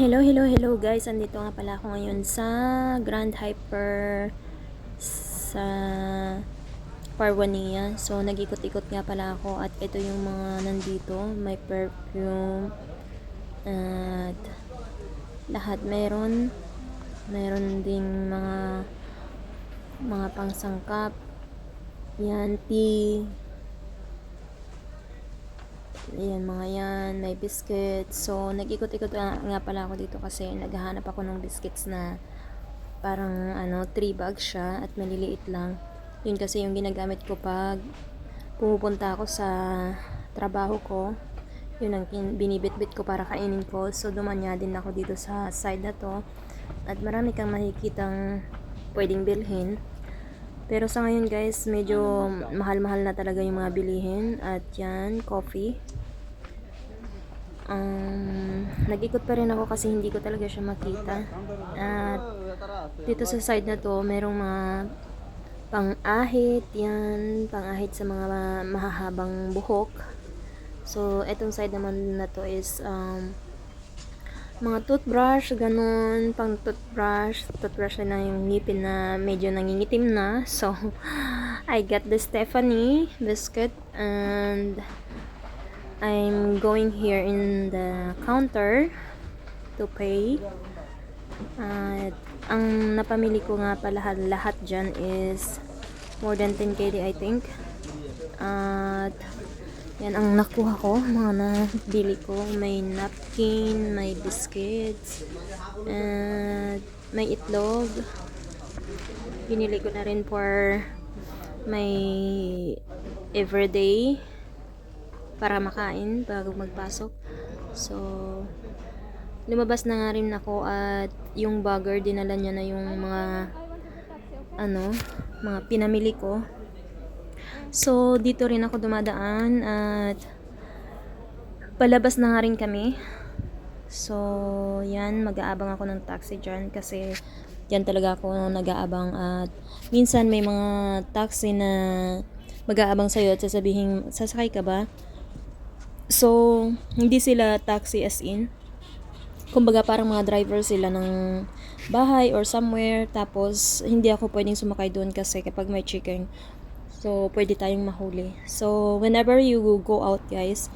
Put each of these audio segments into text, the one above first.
Hello guys. Andito nga pala ako ngayon sa Grand Hyper sa Parwania. So, nag-ikot-ikot nga pala ako at ito yung mga nandito. May perfume at lahat meron. Meron ding mga pangsangkap. Yan, tea. Ayan, mga yan, may biscuits. So, nag-ikot-ikot nga pala ako dito kasi naghahanap ako ng biscuits na parang 3 bags siya at maliliit lang. Yun kasi yung ginagamit ko pag pumupunta ako sa trabaho ko. Yun ang binibitbit ko para kainin ko. So, dumanya din ako dito sa side na to. At marami kang makikitang pwedeng bilhin. Pero sa ngayon guys, medyo mahal-mahal na talaga yung mga bilihin. At yan, coffee. Nag-ikot pa rin ako kasi hindi ko talaga siya makita. At dito sa side na to, merong mga pang-ahit. Yan, pang-ahit sa mga mahahabang buhok. So, etong side naman na to is mga toothbrush, ganun, pang toothbrush na yung ngipin na medyo nangingitim na. So, I got the Stephanie biscuit and I'm going here in the counter to pay. At ang napamili ko nga pala lahat dyan is more than 10 KD I think. At yan ang nakuha ko, mga nabili ko. May napkin, may biscuits, and may itlog. Binili ko na rin for may everyday para makain bago magpasok. So, lumabas na nga rin ako at yung bagger, dinala niya na yung mga pinamili ko. So, dito rin ako dumadaan at palabas na nga rin kami. So, yan, mag-aabang ako ng taxi dyan kasi yan talaga ako nag-aabang at minsan may mga taxi na mag-aabang sa'yo at sasabihin, sasakay ka ba? So, hindi sila taxi as in. Kumbaga parang mga driver sila ng bahay or somewhere, tapos hindi ako pwedeng sumakay doon kasi kapag may checking, so pwede tayong mahuli. So whenever you go out guys,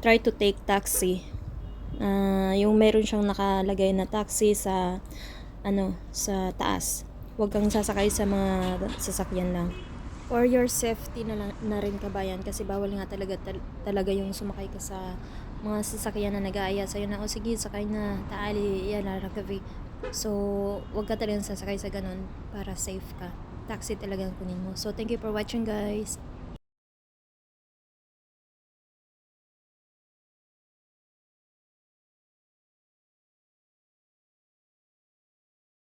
try to take taxi. Yung meron siyang nakalagay na taxi sa sa taas. Huwag kang sasakay sa mga sasakyan lang. For your safety na rin kabayan, kasi bawal nga talaga yung sumakay ka sa mga sasakyan na nag-aaya sa'yo na, o sige, sakay na, taali, yan, larakavi. So, huwag ka talagang sasakay sa ganun para safe ka. Taxi talagang kunin mo. So, thank you for watching guys.